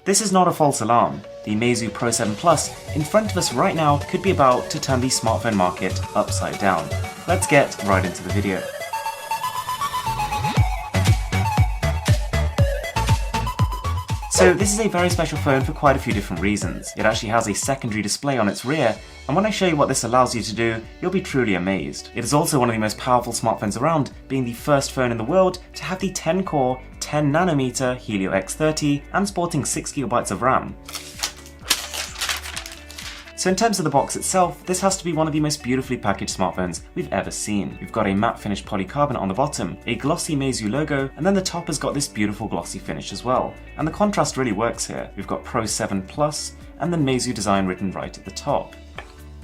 This is not a false alarm. The Meizu Pro 7 Plus in front of us right now could be about to turn the smartphone market upside down. Let's get right into the video. So this is a very special phone for quite a few different reasons. It actually has a secondary display on its rear, and when I show you what this allows you to do, you'll be truly amazed. It is also one of the most powerful smartphones around, being the first phone in the world to have the 10-core, 10nm Helio X30 and sporting 6GB of RAM. So in terms of the box itself, this has to be one of the most beautifully packaged smartphones we've ever seen. We've got a matte finish polycarbonate on the bottom, a glossy Meizu logo, and then the top has got this beautiful glossy finish as well. And the contrast really works here. We've got Pro 7 Plus, and then Meizu design written right at the top.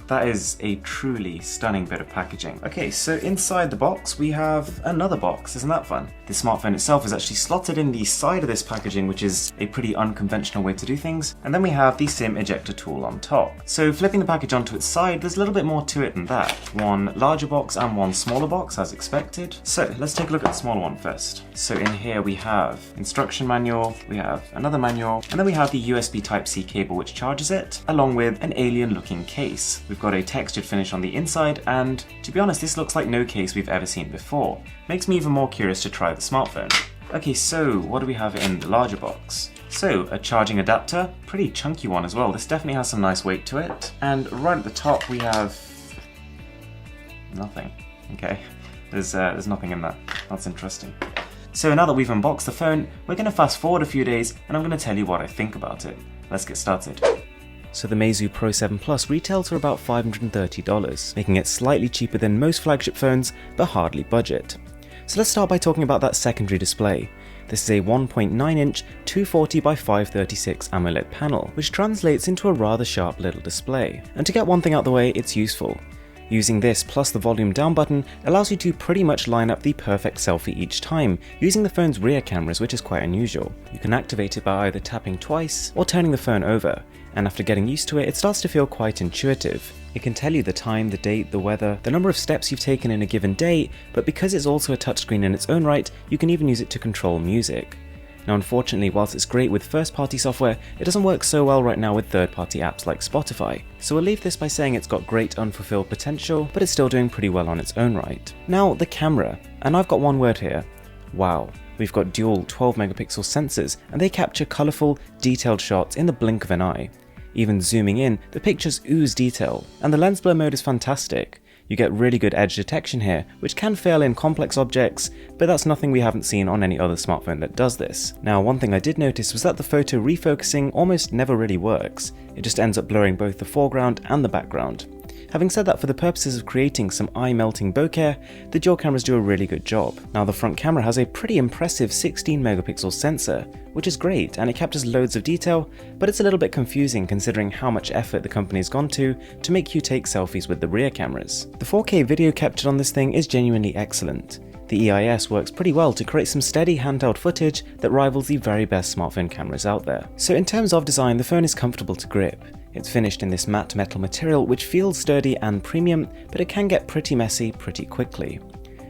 That is a truly stunning bit of packaging. Okay, so inside the box we have another box, isn't that fun? The smartphone itself is actually slotted in the side of this packaging, which is a pretty unconventional way to do things, and then we have the SIM ejector tool on top. So flipping the package onto its side, there's a little bit more to it than that. One larger box and one smaller box as expected. So let's take a look at the smaller one first. So in here we have instruction manual, we have another manual, and then we have the USB Type-C cable which charges it, along with an alien looking case. We've got a textured finish on the inside, and to be honest, this looks like no case we've ever seen before. Makes me even more curious to try the smartphone. Okay, so what do we have in the larger box? So a charging adapter, pretty chunky one as well. This definitely has some nice weight to it. And right at the top we have nothing. Okay, there's nothing in that. That's interesting. So now that we've unboxed the phone, we're going to fast forward a few days and I'm going to tell you what I think about it. Let's get started. So the Meizu Pro 7 Plus retails for about $530, making it slightly cheaper than most flagship phones, but hardly budget. So let's start by talking about that secondary display. This is a 1.9-inch 240 by 536 AMOLED panel, which translates into a rather sharp little display. And to get one thing out the way, it's useful. Using this plus the volume down button allows you to pretty much line up the perfect selfie each time, using the phone's rear cameras, which is quite unusual. You can activate it by either tapping twice or turning the phone over, and after getting used to it, it starts to feel quite intuitive. It can tell you the time, the date, the weather, the number of steps you've taken in a given day, but because it's also a touchscreen in its own right, you can even use it to control music. Now unfortunately, whilst it's great with first-party software, it doesn't work so well right now with third-party apps like Spotify. So we'll leave this by saying it's got great unfulfilled potential, but it's still doing pretty well on its own right. Now the camera, and I've got one word here: wow. We've got dual 12 megapixel sensors, and they capture colourful, detailed shots in the blink of an eye. Even zooming in, the pictures ooze detail, and the lens blur mode is fantastic. You get really good edge detection here, which can fail in complex objects, but that's nothing we haven't seen on any other smartphone that does this. Now, one thing I did notice was that the photo refocusing almost never really works. It just ends up blurring both the foreground and the background. Having said that, for the purposes of creating some eye-melting bokeh, the dual cameras do a really good job. Now the front camera has a pretty impressive 16 megapixel sensor, which is great, and it captures loads of detail, but it's a little bit confusing considering how much effort the company's gone to make you take selfies with the rear cameras. The 4K video captured on this thing is genuinely excellent. The EIS works pretty well to create some steady handheld footage that rivals the very best smartphone cameras out there. So in terms of design, the phone is comfortable to grip. It's finished in this matte metal material which feels sturdy and premium, but it can get pretty messy pretty quickly.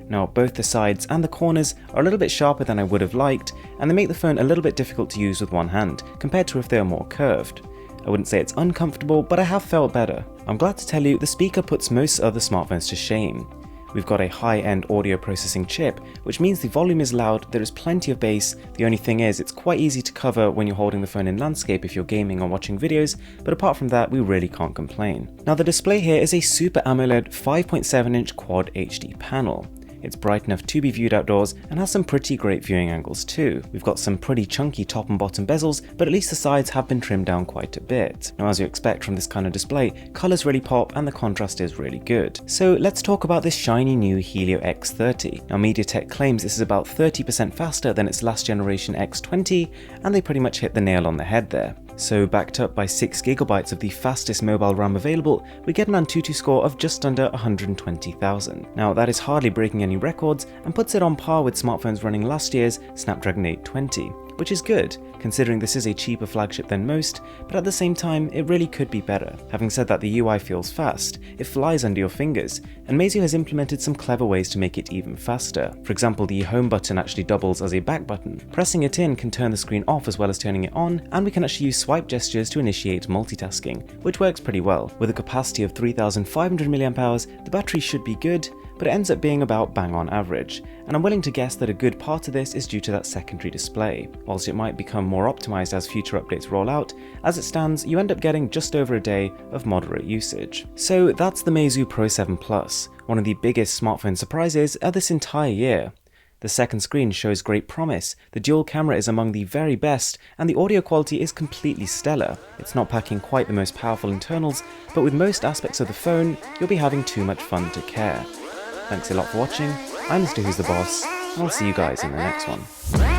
Now both the sides and the corners are a little bit sharper than I would have liked, and they make the phone a little bit difficult to use with one hand, compared to if they were more curved. I wouldn't say it's uncomfortable, but I have felt better. I'm glad to tell you the speaker puts most other smartphones to shame. We've got a high-end audio processing chip, which means the volume is loud, there is plenty of bass. The only thing is, it's quite easy to cover when you're holding the phone in landscape if you're gaming or watching videos, but apart from that, we really can't complain. Now the display here is a Super AMOLED 5.7-inch Quad HD panel. It's bright enough to be viewed outdoors and has some pretty great viewing angles too. We've got some pretty chunky top and bottom bezels, but at least the sides have been trimmed down quite a bit. Now as you expect from this kind of display, colours really pop and the contrast is really good. So let's talk about this shiny new Helio X30. Now MediaTek claims this is about 30% faster than its last generation X20, and they pretty much hit the nail on the head there. So backed up by 6GB of the fastest mobile RAM available, we get an Antutu score of just under 120,000. Now that is hardly breaking any records and puts it on par with smartphones running last year's Snapdragon 820. which is good, considering this is a cheaper flagship than most, but at the same time, it really could be better. Having said that, the UI feels fast, it flies under your fingers, and Meizu has implemented some clever ways to make it even faster. For example, the home button actually doubles as a back button. Pressing it in can turn the screen off as well as turning it on, and we can actually use swipe gestures to initiate multitasking, which works pretty well. With a capacity of 3500 mAh, the battery should be good, but it ends up being about bang on average, and I'm willing to guess that a good part of this is due to that secondary display. Whilst it might become more optimized as future updates roll out, as it stands, you end up getting just over a day of moderate usage. So that's the Meizu Pro 7 Plus, one of the biggest smartphone surprises of this entire year. The second screen shows great promise, the dual camera is among the very best, and the audio quality is completely stellar. It's not packing quite the most powerful internals, but with most aspects of the phone, you'll be having too much fun to care. Thanks a lot for watching, I'm Mr. Who's the Boss, and I'll see you guys in the next one.